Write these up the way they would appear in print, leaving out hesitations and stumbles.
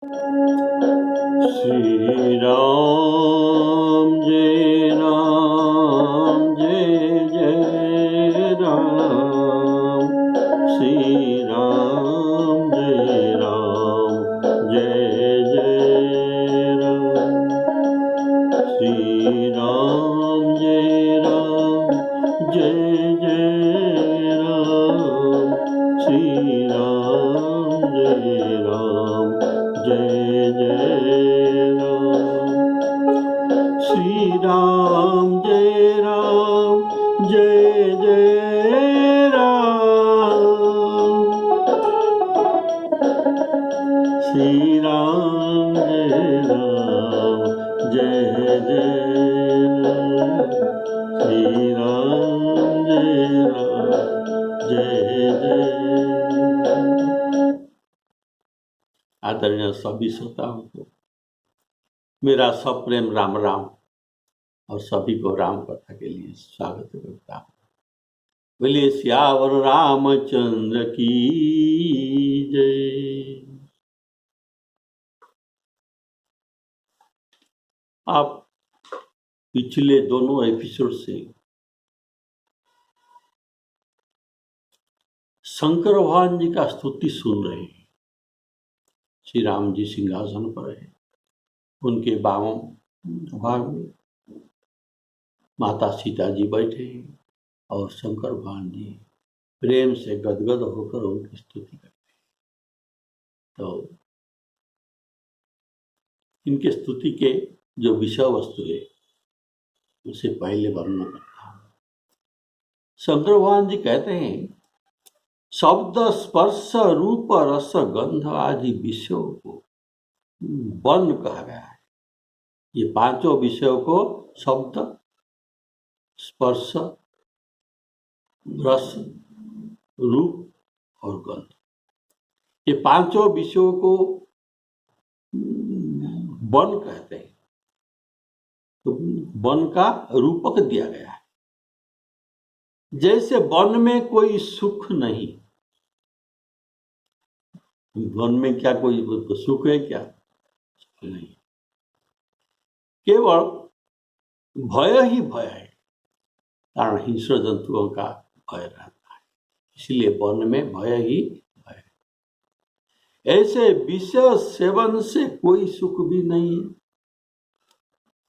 श्री राम जय राम जय जय राम। श्री राम जय राम जय जय राम। श्री राम जय राम जय जय राम। श्री राम जय राम जय जय राम। श्री राम जय राम जय जय राम। श्री राम जय राम जय जय राम। श्री राम जय राम जय जय। आदरणीय सभी श्रोताओं को मेरा सप्रेम राम राम और सभी को राम कथा के लिए स्वागत करता हूँ। बोलिए सियावर रामचंद्र की जय। आप पिछले दोनों एपिसोड से शंकर भगवान जी का स्तुति सुन रहे हैं। श्री राम जी सिंहासन पर है, उनके बामों भाग में माता सीता जी बैठे हैं और शंकर भगवान जी प्रेम से गदगद होकर उनकी स्तुति करते हैं। तो इनके स्तुति के जो विषय वस्तु है उसे पहले वर्णन करता हूँ। शंकर भगवान जी कहते हैं, शब्द स्पर्श रूप रस गंध आदि विषयों को वन कहा गया है। ये पांचों विषयों को शब्द स्पर्श रस रूप और गंध, ये पांचों विषयों को वन कहते हैं। तो वन का रूपक दिया गया है। जैसे वन में कोई सुख नहीं, वन में क्या कोई सुख है क्या? नहीं, केवल भय ही भय है, कारण हिंस्र जंतुओं का भय रहता है, इसलिए वन में भय ही भय है। ऐसे विषय सेवन से कोई सुख भी नहीं है,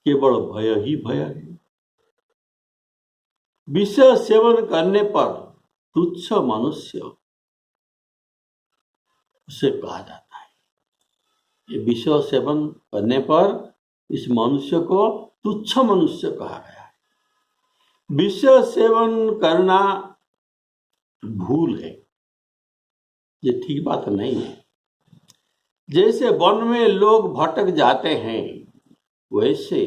केवल भय ही भय है। विषय सेवन करने पर तुच्छ मनुष्य उसे कहा जाता है। ये विषय सेवन करने पर इस मनुष्य को तुच्छ मनुष्य कहा गया है। विषय सेवन करना भूल है, ये ठीक बात नहीं है। जैसे वन में लोग भटक जाते हैं, वैसे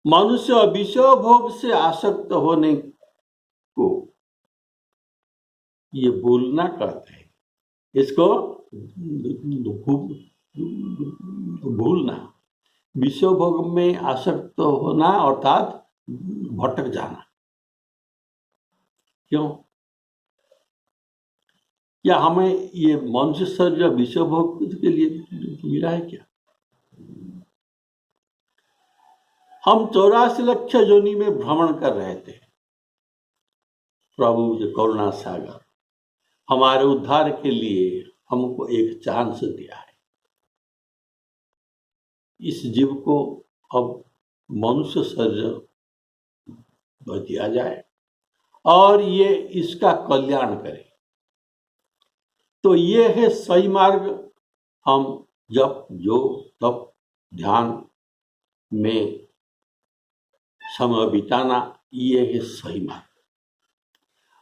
मनुष्य विषय भोग से आसक्त होने को ये भूलना कहते हैं। इसको भूलना, विषय भोग में आसक्त होना अर्थात भटक जाना। क्यों? क्या हमें ये मनुष्य शरीर विषय भोग के लिए मिला है क्या? हम 84 लाख योनि में भ्रमण कर रहे थे। प्रभु जो करुणा सागर हमारे उद्धार के लिए हमको एक चांस दिया है। इस जीव को अब मनुष्य शरीर दिया जाए और ये इसका कल्याण करे, तो ये है सही मार्ग। हम जब योग तप ध्यान में समय बिताना, ये है सही मार्ग।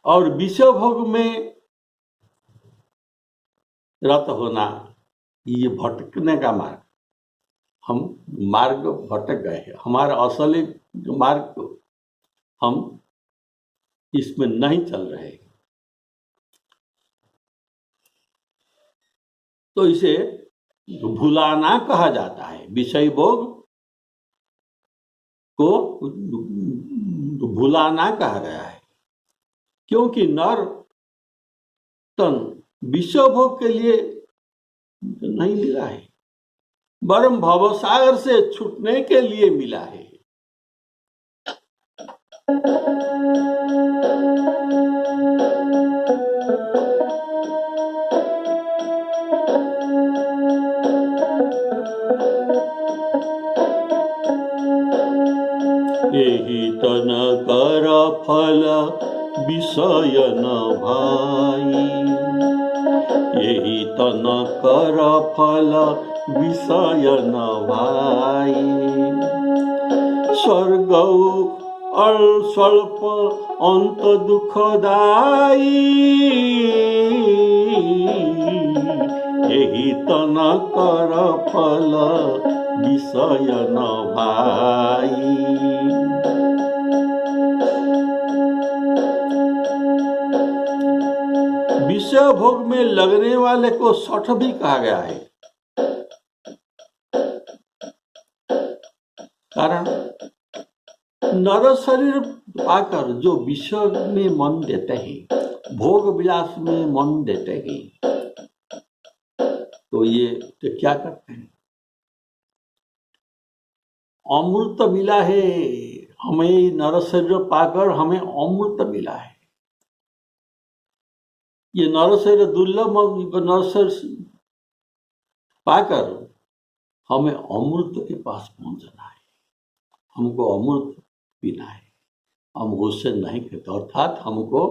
और विषय भोग में रत होना, ये भटकने का मार्ग। हम मार्ग भटक गए हैं, हमारा असली मार्ग को हम इसमें नहीं चल रहे। तो इसे भुलाना कहा जाता है। विषय भोग को भुलाना कहा गया है, क्योंकि नर तन विषय भोग के लिए नहीं मिला है, वरम भवसागर से छूटने के लिए मिला है। यही तन कर फल विषय न भाई, यही तन कर फल विषय न भाई। स्वर्ग स्वल्प अंत दुखदाई, यही तन कर फल विषय न भाई। विषय भोग में लगने वाले को सठ भी कहा गया है, कारण नर शरीर पाकर जो विषय में मन देते हैं, भोग विलास में मन देते हैं, तो ये तो क्या करते हैं? अमृत मिला है हमें, नर शरीर पाकर हमें अमृत मिला है। ये नर शरीर दुर्लभ, नर शरीर पाकर हमें अमृत के पास पहुंचना है, हमको अमृत पीना है, हम उससे नहीं करते, अर्थात हमको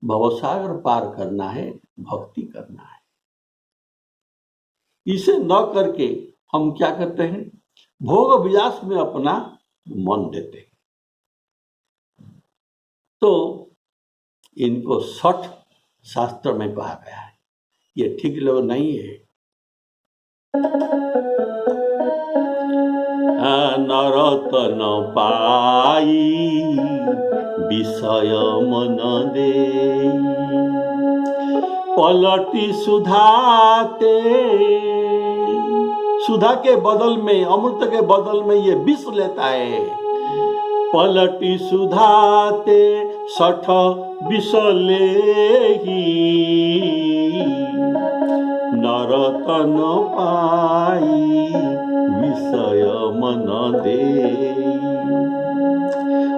भवसागर पार करना है, भक्ति करना है। इसे न करके हम क्या करते हैं? भोग विलास में अपना मन देते हैं। तो इनको सठ शास्त्र में कहा गया है, ये ठीक लोग नहीं है। नरतन पाई विषय मन दे, पलटी सुधाते, सुधा के बदल में, अमृत के बदल में ये विष लेता है। पलटी सुधाते सठ विष लेही, नरतन पाई विषय मन दे।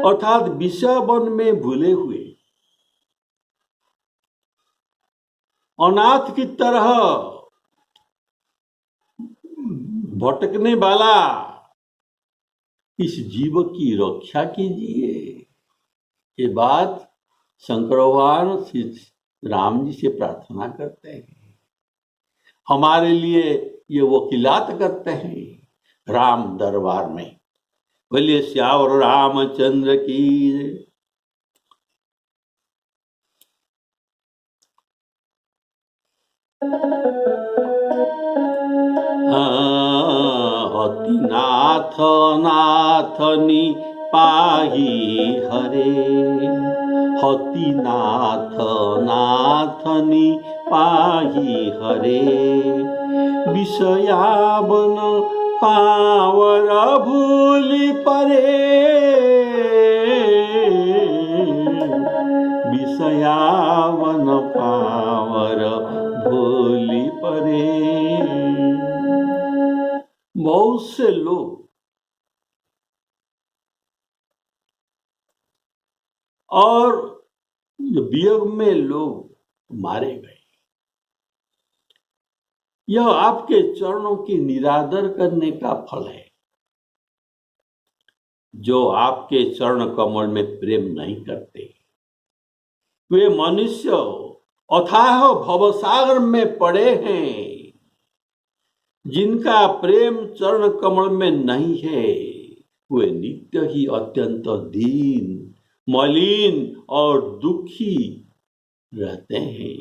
अर्थात विषय वन में भूले हुए अनाथ की तरह भटकने वाला इस जीव की रक्षा कीजिए। ये बात शंकर भगवान श्री राम जी से प्रार्थना करते हैं, हमारे लिए ये वकीलात करते हैं राम दरबार में। बोलिए श्यावर रामचंद्र की। अति नाथ नाथनी पाही हरे, हति नाथ नाथनी पाही हरे। विषयावन पावर भूलि परे, विषयावन पावर भूलि परे। बहुत से लोग और वियोग में लोग मारे गए, यह आपके चरणों की निरादर करने का फल है। जो आपके चरण कमल में प्रेम नहीं करते, वे मनुष्य अथाह भवसागर में पड़े हैं। जिनका प्रेम चरण कमल में नहीं है, वे नित्य ही अत्यंत दीन, मलिन और दुखी रहते हैं।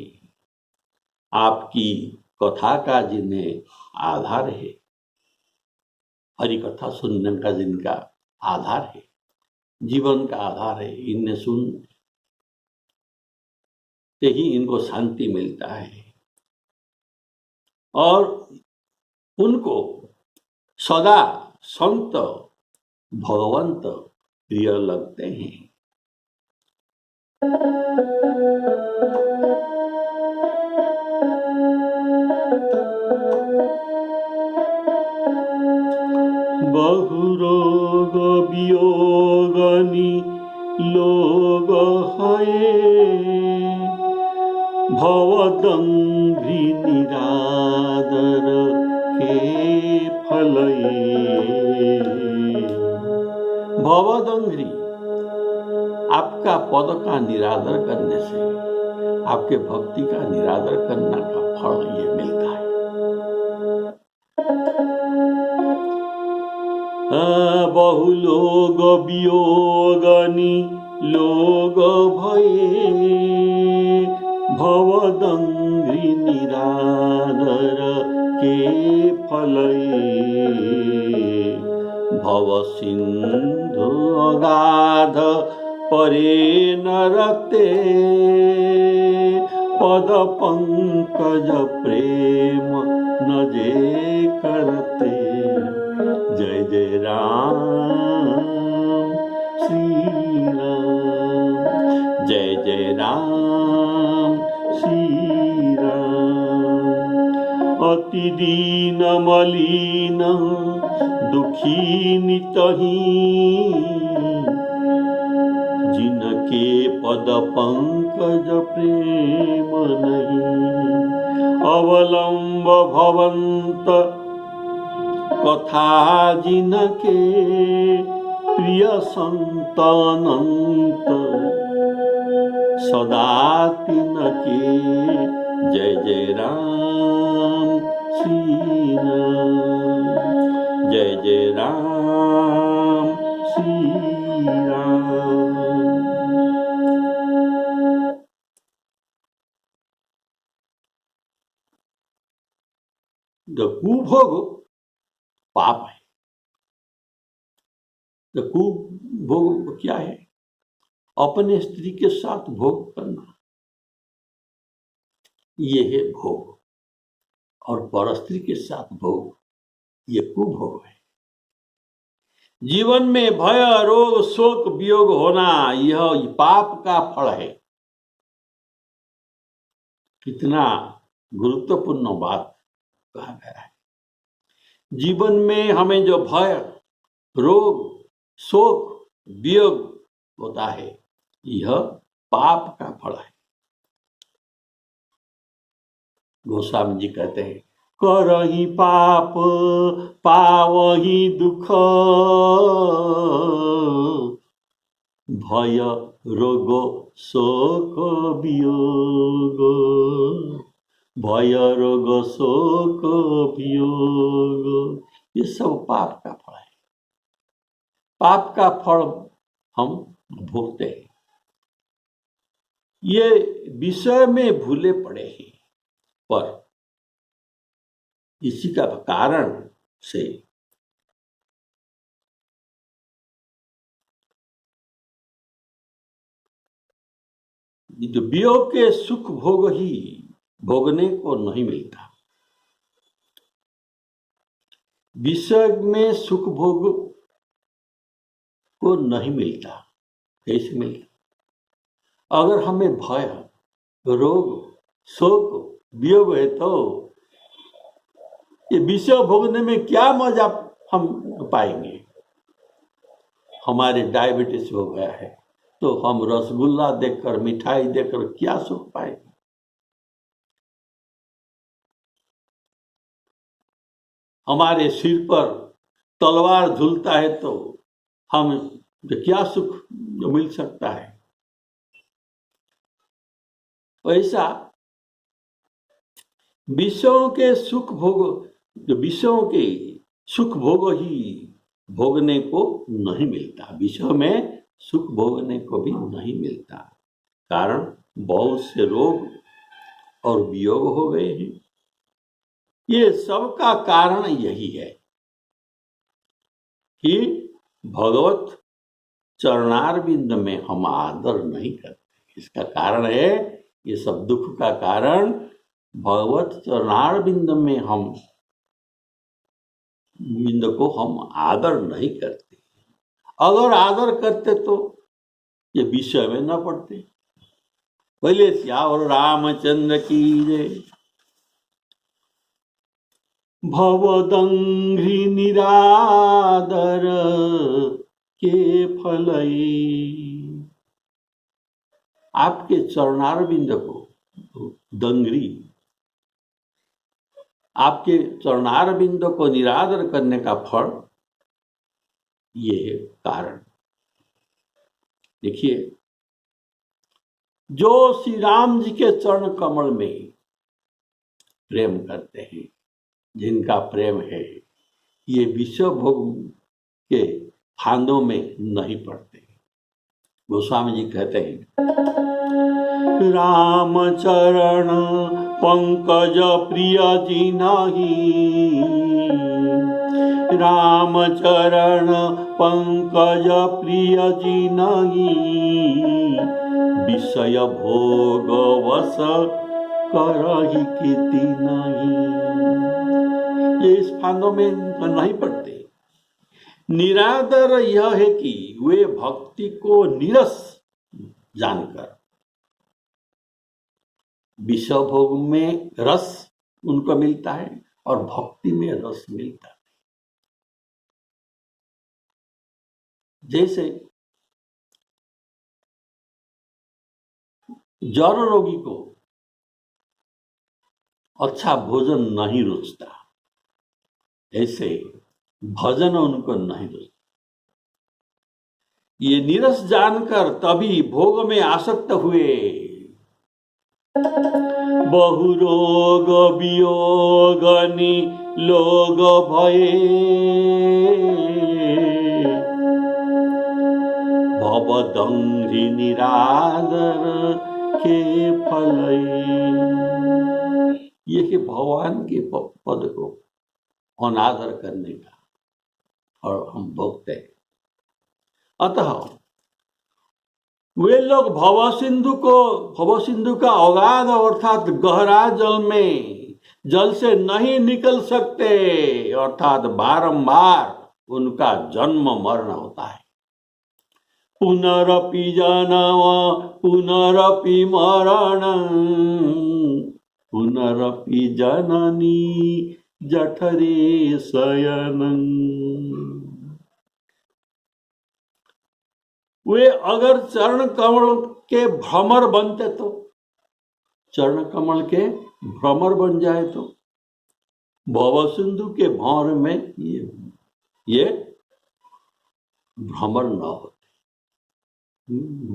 आपकी कथा का जिन्हें आधार है, हरि कथा सुनने का जिनका आधार है, जीवन का आधार है, इन्हें सुनते ही इनको शांति मिलता है और उनको सदा संत भगवंत प्रिय लगते हैं। बहुरोग वियोगनि लोग हये भवदंघ्रि निरादर के फलये। भवदंघ्रि आपका पद का निरादर करने से, आपके भक्ति का निरादर करने का फल ये मिलता है। बहुलोग वियोगनि लोग भये भवदंघ्रि निरादर के फलये। भव सिंधु अगाध परे नरते पद पंकज प्रेम न जे करते। जय जय राम श्री राम, जय जय राम श्री राम। अति दीन मलिन दुखी नितहि जिनके पद पंकज प्रेम नहीं। अवलंब भवंत कथा जिनके प्रिय संत अनंत सदा तिनके। जय जय राम श्री राम, जय जय राम श्री राम। जो कुभोग पाप है, तो कुभोग क्या है? अपने स्त्री के साथ भोग करना, ये है भोग। और पर स्त्री के साथ भोग, ये कुभोग है। जीवन में भय रोग शोक वियोग होना, यह पाप का फल है। कितना गुरुत्वपूर्ण बात कहा गया है। जीवन में हमें जो भय रोग शोक वियोग होता है, यह पाप का फल है। गोस्वामी जी कहते हैं, करहि पाप पावहि दुख भय रोग शोक वियोग। भय रोग शोक वियोग, ये सब पाप का फल है। पाप का फल हम भोगते हैं। ये विषय में भूले पड़े हैं, पर इसी का कारण से जो वियोग के सुख भोग ही भोगने को नहीं मिलता। विषय में सुख भोग को नहीं मिलता। कैसे मिलता? अगर हमें भय रोग शोक वियोग है, तो ये विषय भोगने में क्या मजा हम पाएंगे? हमारे डायबिटीज हो गया है, तो हम रसगुल्ला देखकर मिठाई देखकर क्या सुख पाएंगे? हमारे सिर पर तलवार झूलता है, तो हम क्या सुख मिल सकता है? ऐसा विषयों के सुख भोग, जो विषयों के सुख भोग ही भोगने को नहीं मिलता। विषय में सुख भोगने को भी नहीं मिलता, कारण बहुत से रोग और वियोग हो गए हैं। ये सब का कारण यही है कि भगवत चरणारविंद में हम आदर नहीं करते। इसका कारण है, ये सब दुख का कारण भगवत चरणारविंद में हम बिंद को हम आदर नहीं करते। अगर आदर करते तो ये विषय में न पड़ते। बोले श्यावर रामचंद्र की जय। भवदंघ्रि निरादर के फलई। आपके चरणारविंद को दंघ्री, आपके चरणारविंद को निरादर करने का फल ये है कारण। देखिए, जो श्री राम जी के चरण कमल में प्रेम करते हैं, जिनका प्रेम है, ये विश्व भोग के फांदों में नहीं पड़ते। गोस्वामी जी कहते हैं, राम चरण पंकज प्रिय जी नहीं, राम चरण पंकज प्रिय जी नहीं, विषय भोग वश करहि कीति नहीं। ये इस फांदों में नहीं पड़ते। निरादर यह है कि वे भक्ति को निरस जानकर, विषय भोग में रस उनको मिलता है और भक्ति में रस मिलता है। जैसे जड़ रोगी को अच्छा भोजन नहीं रुचता, ऐसे भजन उनको नहीं रुचता। ये निरस जानकर तभी भोग में आसक्त हुए। बहुरोग वियोगनि लोग भये, भवदंघ्रि निरादर के फलई। ये कि भगवान के पद को अनादर करने का और हम भोगते हैं। अतः वे लोग भवसिंधु का अगाध अर्थात गहरा जल से नहीं निकल सकते, अर्थात बारंबार उनका जन्म मरण होता है। पुनरपि जन्म पुनरपि मरण, पुनरपि जननी जठरे शयनं। वे अगर चरण कमल के भ्रमर बनते तो, चरण कमल के भ्रमर बन जाए तो भवसिंधु के भंवर में ये भ्रमर न होते,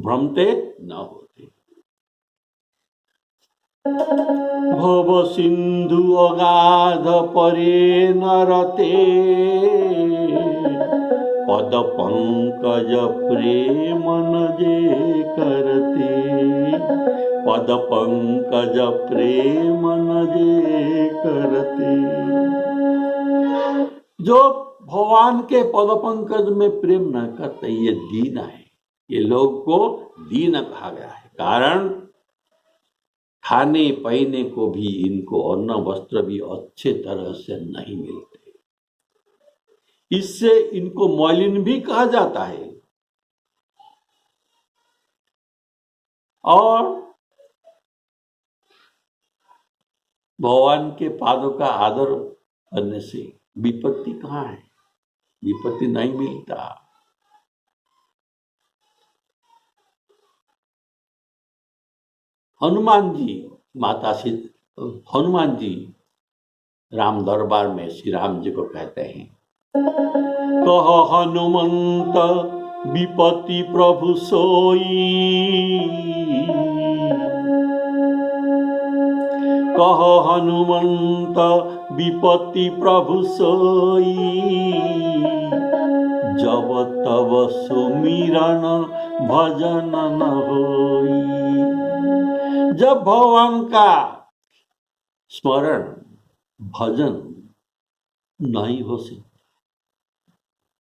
भ्रमते न होते। भवसिंधु अगाध परे नरते, पद पंकज प्रेम न जे करते, पद पंकज प्रेम न जे करते। जो भगवान के पद पंकज में प्रेम न करते, ये दीन है। ये लोग को दीन कहा गया है, कारण खाने पीने को भी इनको अन्न वस्त्र भी अच्छे तरह से नहीं मिलते। इससे इनको मलिन भी कहा जाता है। और भगवान के पादों का आदर करने से विपत्ति कहाँ है? विपत्ति नहीं मिलता। हनुमान जी राम दरबार में श्री राम जी को कहते हैं, कह हनुमंत विपत्ति प्रभु सोई, कह हनुमंत विपत्ति प्रभु सोई, जब तब सुमिरन भजन न होई। जब भगवान का स्मरण भजन नहीं हो सकता,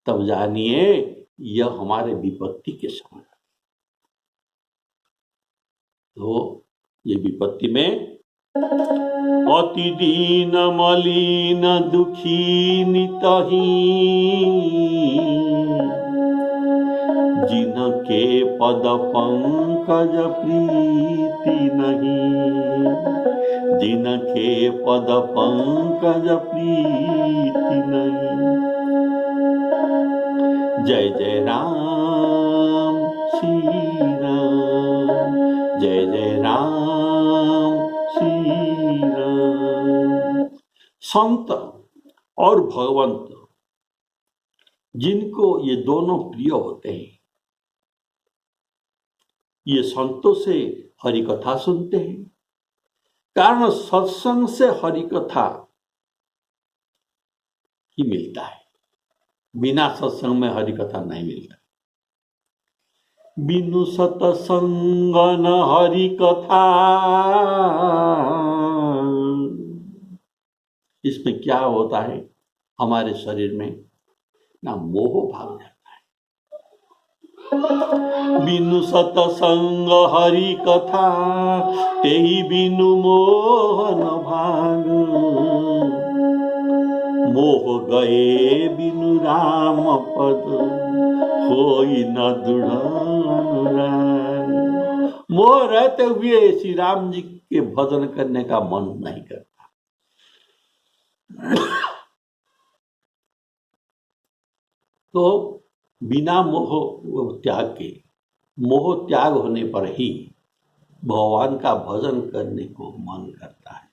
तब जानिए यह हमारे विपत्ति के समय। तो ये विपत्ति में अति दीन मलिन दुखी नितही, जिनके पद पंकज प्रीति नहीं, जिनके पद पंकज प्रीति नहीं। जय जय राम श्री राम, जय जय राम श्री राम। संत और भगवंत जिनको ये दोनों प्रिय होते हैं, ये संतों से हरि कथा सुनते हैं। कारण सत्संग से हरि कथा ही मिलता है, बिना सत्संग में हरि कथा नहीं मिलता। बिनु सत्संग न हरि कथा, इसमें क्या होता है, हमारे शरीर में ना मोह भाग जाता है। बिनु सत्संग हरि कथा, तेहि बिनु मोह न भाग। मोह गए बिनु राम पद, होई न दृढ़ अनुराग। मोह रहते हुए श्री राम जी के भजन करने का मन नहीं करता। तो बिना मोह त्याग के, मोह त्याग होने पर ही भगवान का भजन करने को मन करता है।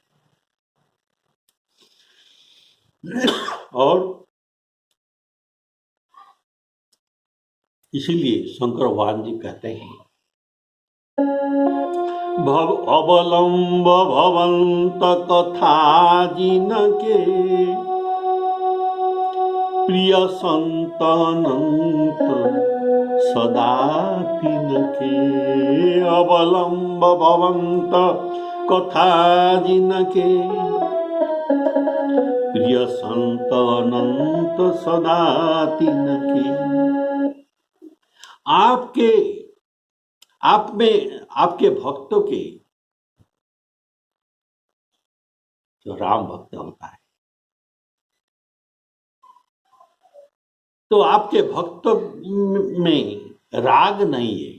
और इसीलिए शंकर भगवान जी कहते हैं, भव अवलंब भवंत कथा जिनके, प्रिय संत अनंत सदा तिनके। अवलंब भवंत कथा जिनके, प्रिय संत अनंत सदा तिनके। आपके भक्तों के, जो राम भक्त होता है, तो आपके भक्तों में राग नहीं है।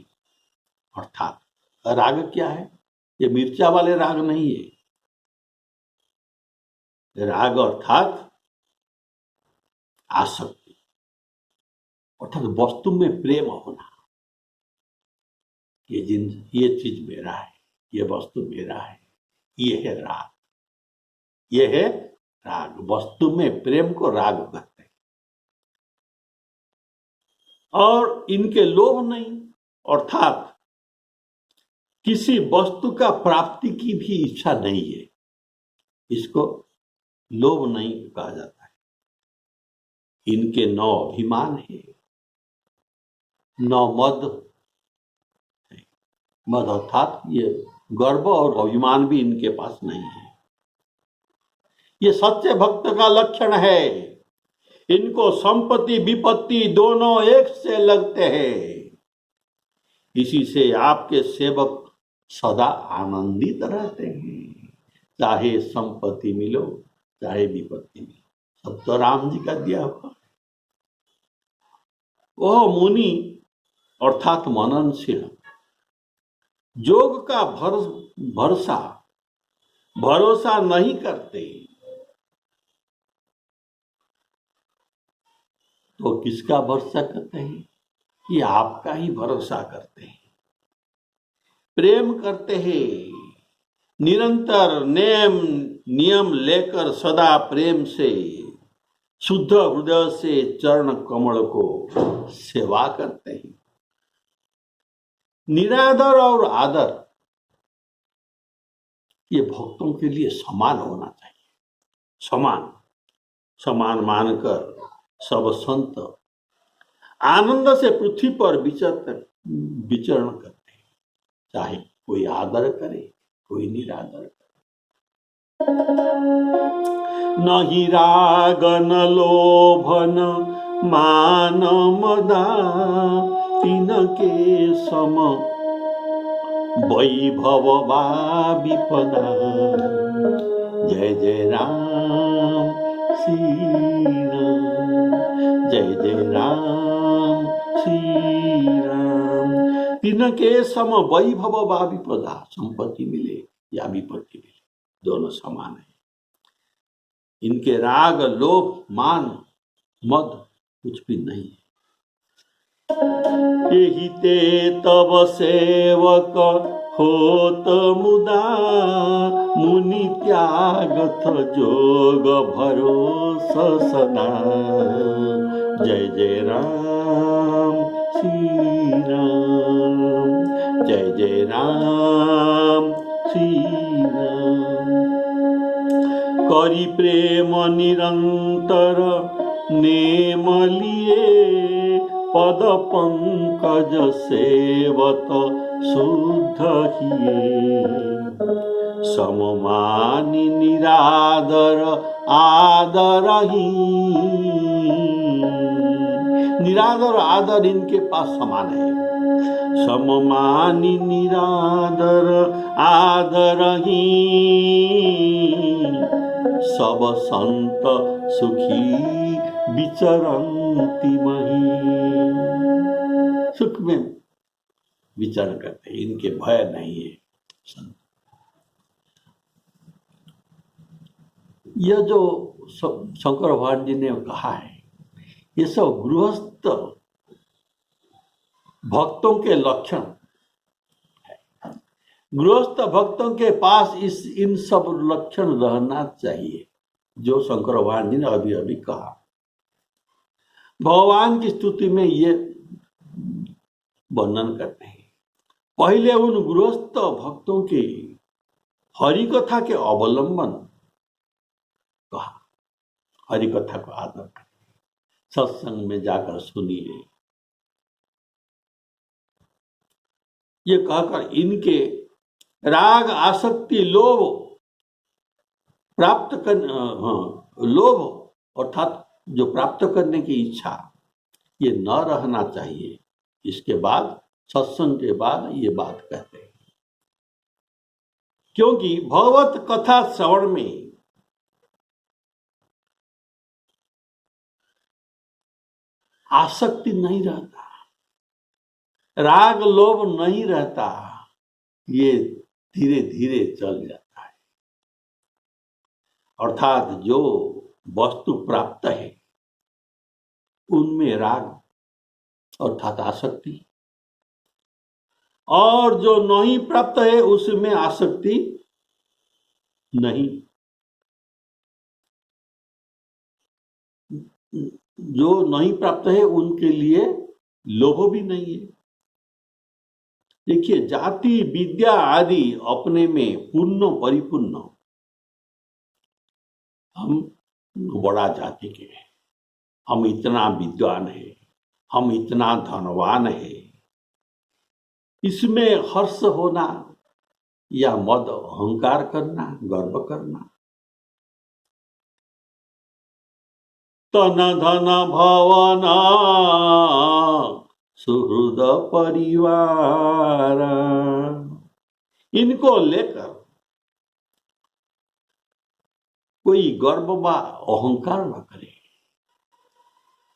अर्थात राग क्या है, ये मिर्चा वाले राग नहीं है। राग अर्थात आसक्ति, अर्थात वस्तु में प्रेम होना। ये चीज मेरा है, ये वस्तु मेरा है, ये है राग। ये है राग, वस्तु में प्रेम को राग कहते हैं। और इनके लोभ नहीं, अर्थात किसी वस्तु का प्राप्ति की भी इच्छा नहीं है। इसको लोभ नहीं कहा जाता है। इनके न अभिमान है, न मद है। मद अर्थात ये गर्व और अभिमान भी इनके पास नहीं है। ये सच्चे भक्त का लक्षण है। इनको संपत्ति विपत्ति दोनों एक से लगते हैं। इसी से आपके सेवक सदा आनंदित रहते हैं, चाहे संपत्ति मिलो चाहे विपत्ति मिलो, सब तो राम जी का दिया हुआ। वह मुनि अर्थात मननशील योग का भरोसा नहीं करते, तो किसका भरोसा करते हैं? ये आपका ही भरोसा करते हैं, प्रेम करते हैं। निरंतर नियम लेकर सदा प्रेम से शुद्ध हृदय से चरण कमल को सेवा करते हैं। निरादर और आदर ये भक्तों के लिए समान होना चाहिए। समान मानकर सब संत आनंद से पृथ्वी पर विचरण करते हैं, चाहे कोई आदर करे कोई निरादर करे। नहीं राग न लोभ न मान मदा, तिनके सम वैभव वा विपदा। जय जय राम श्री राम, जय जय राम श्री राम। तिनके सम वैभव वा विपदा, संपत्ति मिले या विपत्ति मिले, दोनों समान है। इनके राग, लोभ, मान, मद कुछ भी नहीं है। यही ते तब सेवक होत मुदा, मुनि त्यागत जोग भरोस सदा। जय जय राम श्री राम, जय जय राम श्री राम। करी प्रेम निरंतर नेम लिए, पद पंकज सेवत शुद्ध हिए। सममानि निरादर आदरही, निरादर आदर इनके पास समान है। सममानि निरादर आदरही, सब संत सुखी विचरंती मही। सुख में विचरण करते, इनके भय नहीं है। यह जो शंकर भगवान जी ने कहा है, ये सब गृहस्थ भक्तों के लक्षण है। गृहस्थ भक्तों के पास इन सब लक्षण रहना चाहिए, जो शंकर भगवान जी ने अभी अभी कहा। भगवान की स्तुति में ये वर्णन करते हैं। पहले उन गृहस्थ भक्तों के हरि कथा के अवलंबन कहा। हरि कथा को आदर करें, सत्संग में जाकर सुनिए। ये कहकर इनके राग, आसक्ति, लोभ प्राप्त कर लोभ अर्थात जो प्राप्त करने की इच्छा, ये न रहना चाहिए। इसके बाद सत्संग के बाद ये बात कहते हैं, क्योंकि भगवत कथा श्रवण में आसक्ति नहीं रहता, राग लोभ नहीं रहता, ये धीरे धीरे चल जाता है। अर्थात जो वस्तु प्राप्त है उनमें राग अर्थात आसक्ति, और जो नहीं प्राप्त है उसमें आसक्ति नहीं। जो नहीं प्राप्त है उनके लिए लोभ भी नहीं है। देखिए, जाति विद्या आदि अपने में पूर्ण परिपूर्ण, हम बड़ा जाति के हैं, हम इतना विद्वान है, हम इतना धनवान है, इसमें हर्ष होना या मद अहंकार करना, गर्व करना। तन धन भवन सुहृद परिवार, इनको लेकर कोई गर्व व अहंकार न करे।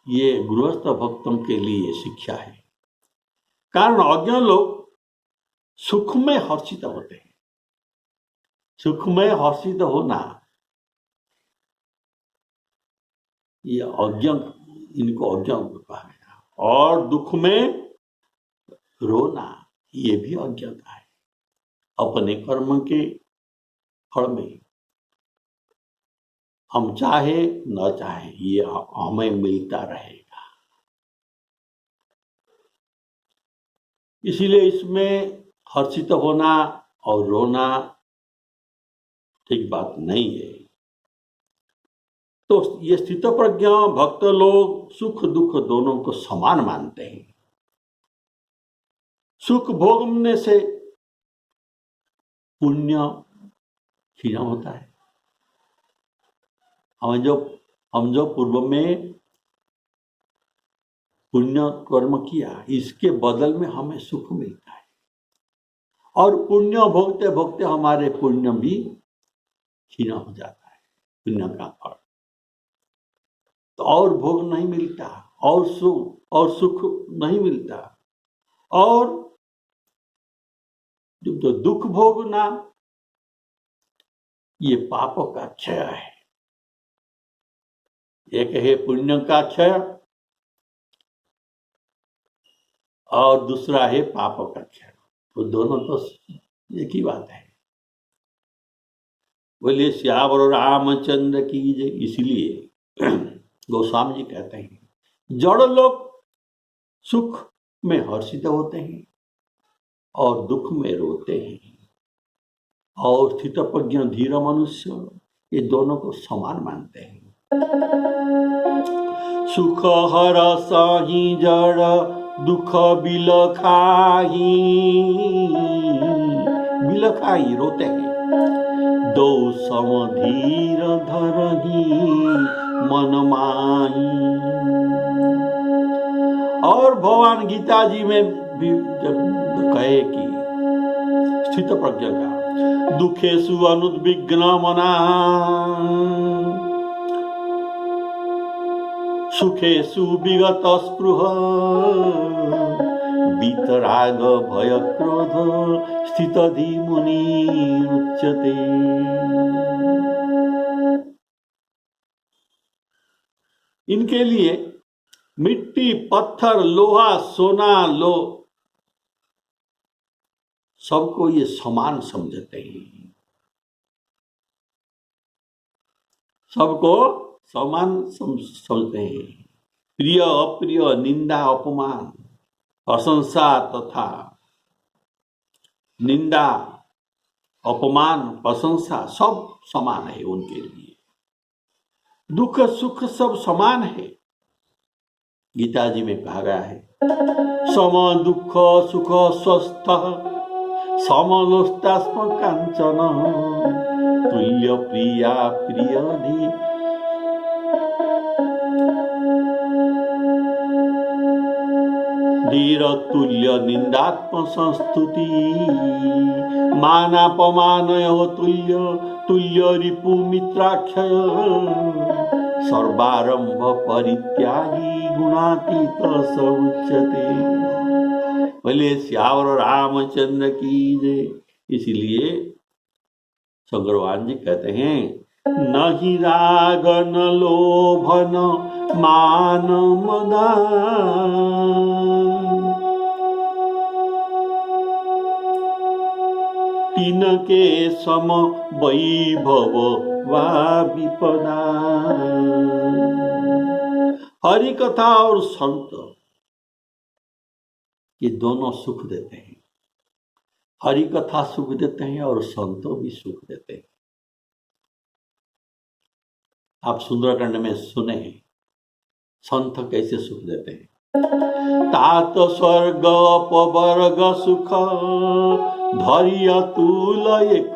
ये गृहस्थ भक्तों के लिए शिक्षा है। कारण अज्ञ लोग सुख में हर्षित होते हैं। सुख में हर्षित होना ये अज्ञ, इनको अज्ञ कहा गया। और दुख में रोना ये भी अज्ञता है। अपने कर्म के फल में हम चाहे न चाहे ये हमें मिलता रहेगा। इसीलिए इसमें हर्षित होना और रोना ठीक बात नहीं है। तो ये स्थित प्रज्ञ भक्त लोग सुख दुख दोनों को समान मानते हैं। सुख भोगने से पुण्य क्षीण होता है। हम जो पूर्व में पुण्य कर्म किया, इसके बदल में हमें सुख मिलता है। और पुण्य भोगते भोगते हमारे पुण्य भी क्षीण हो जाता है, पुण्य का फल। तो और भोग नहीं मिलता, और सुख नहीं मिलता। और जो दुख भोगना ये पापों का क्षय है। एक है पुण्य का क्षय और दूसरा है पापों का क्षय। तो दोनों तो एक ही बात है। बोलिए श्यावर रामचंद्र की जय। इसलिए गोस्वामी जी कहते हैं जड़ लोग सुख में हर्षित होते हैं और दुख में रोते हैं, और स्थित प्रज्ञ धीर मनुष्य ये दोनों को समान मानते हैं। सुख हर साही जड़ दुख बिलखाही, बिलखाही रोते हैं। दो सम धीर धरही मन माही। और भगवान गीता जी में भी कहे कि स्थित प्रज्ञ का दुखेषु अनुद्विग्न मना सुखेषु विगत स्पृह वीतराग भय क्रोध स्थित धीमुनि उच्यते। इनके लिए मिट्टी पत्थर लोहा सोना लो सबको ये समान समझते हैं, सबको समान समझते हैं। प्रिय अप्रिय निंदा अपमान प्रशंसा तथा निंदा अपमान प्रशंसा सब समान है उनके लिए। दुख सुख सब समान है। गीता जी में कहा गया है सम दुख सुख स्वस्थ समलोष्टास्म कांचन तुल्य प्रिया प्रियधि। धीर तुल्य निंदात्म संस्तुति मानापमानयो तुल्य तुल्य रिपु मित्राक्षय सर्वारंभ परित्यागी गुणातीत स उच्यते। बोले श्यावर रामचंद्र की जय। इसलिए शंकरभगवान जी कहते हैं नहीं राग न लोभ न मान मदान तीन के सम वैभव वा विपदा। हरि कथा और संत ये दोनों सुख देते हैं। हरि कथा सुख देते हैं और संतों भी सुख देते हैं। आप सुंदरकांड में सुने संत कैसे सुख देते हैं। तात स्वर्ग अपवर्ग सुख धैर्य तुल एक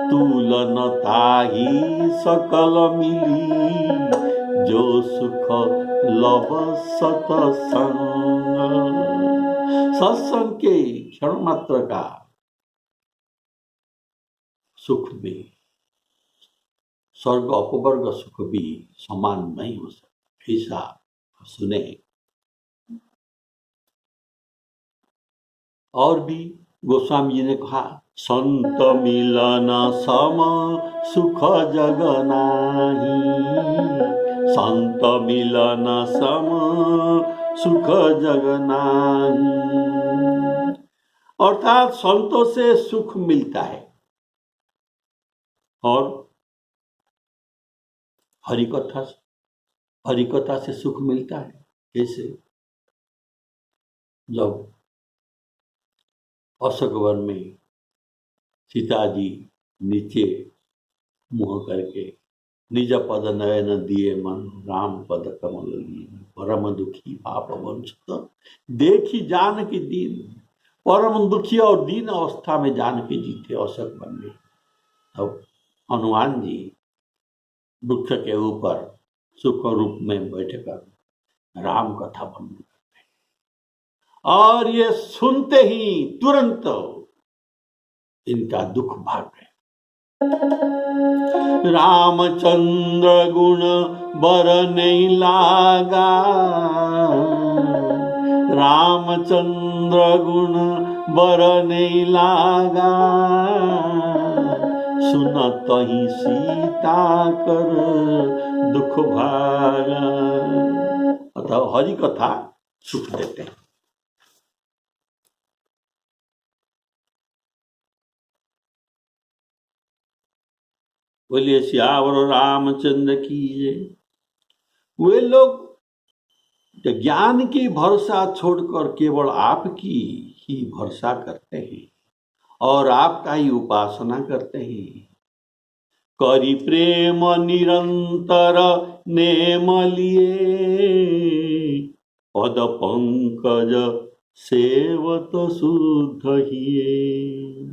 तुलन ताही सकल मिली जो सुख लव सतसंग। सत्संग के क्षण मात्र का सुख में स्वर्ग अपवर्ग सुख भी समान नहीं हो सकता। ऐसा सुने। और भी गोस्वामी जी ने कहा संत मिलन सम सुख जग नाही संत मिलन सम सुख जग नाही। अर्थात संतों से सुख मिलता है और हरिकथा से सुख मिलता है। कैसे? जब अशोक वन में सीता जी नीचे मुँह करके निज पद नयन दिए मन राम पद कमल लिए परम दुखी पाप वंचित देखी जान की दीन। परम दुखी और दीन अवस्था में जान के जीते अशोक वन में। तब हनुमान जी वृक्ष के ऊपर सुख रूप में बैठकर राम कथा वर्णन करते हैं और ये सुनते ही तुरंत इनका दुख भाग गया। रामचंद्र गुण बर नहीं लागा रामचंद्र गुण बर नहीं लागा सुनत ही सीता कर दुख भागा। अतः हरि कथा सुख देते हैं। बोलिए सियावर रामचंद्र की जय। वे लोग ज्ञान की भरोसा छोड़कर केवल आपकी ही भरोसा करते हैं और आपका ही उपासना करते हैं। करी प्रेम निरंतर नेम लिए, पद पंकज सेवत शुद्ध हिये।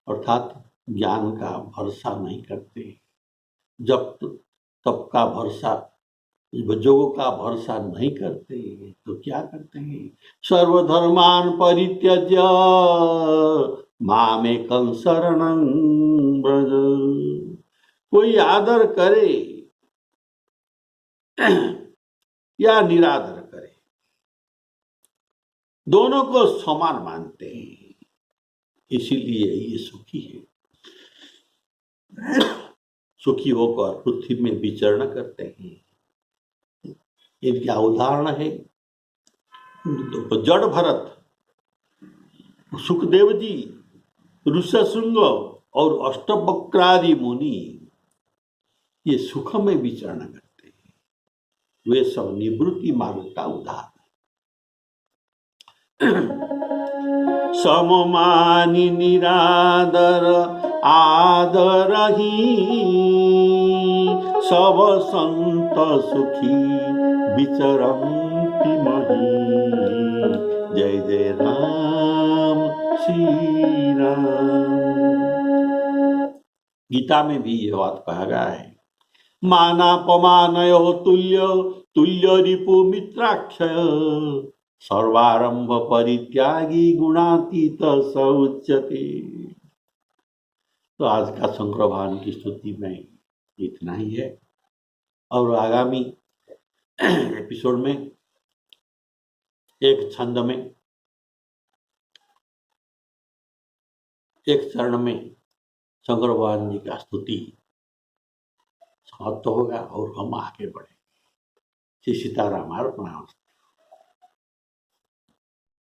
अर्थात ज्ञान का भरोसा नहीं करते, जब तब का भरोसा, जोगों का भरोसा नहीं करते तो क्या करते हैं? सर्वधर्मान परित्यज्य मामेकं शरणं व्रज। कोई आदर करे या निरादर करे, दोनों को समान मानते हैं, इसीलिए ये सुखी है। सुखी होकर पृथ्वी में विचरण करते हैं। इनका उदाहरण है जड़ भरत, सुखदेव जी, ऋष्यशृंग और अष्टवक्रादि मुनि, ये सुख में विचरण करते हैं। वे सब निवृत्ति मार्ग का उदाहरण। सममानि निरादर आदर ही, सब संत सुखी विचरन्ति मही। जय जय राम श्री राम। गीता में भी यह बात कहा गया है, मानापमानयो तुल्य तुल्य रिपु मित्राक्षय, सर्वारंभ परित्यागी गुणातीत स उच्यते। तो आज का शंकर भगवान की स्तुति में इतना ही है, और आगामी एपिसोड में एक छंद में, एक चरण में शंकर भगवान जी का स्तुति समाप्त होगा और हम आगे बढ़े। श्री सीताराम।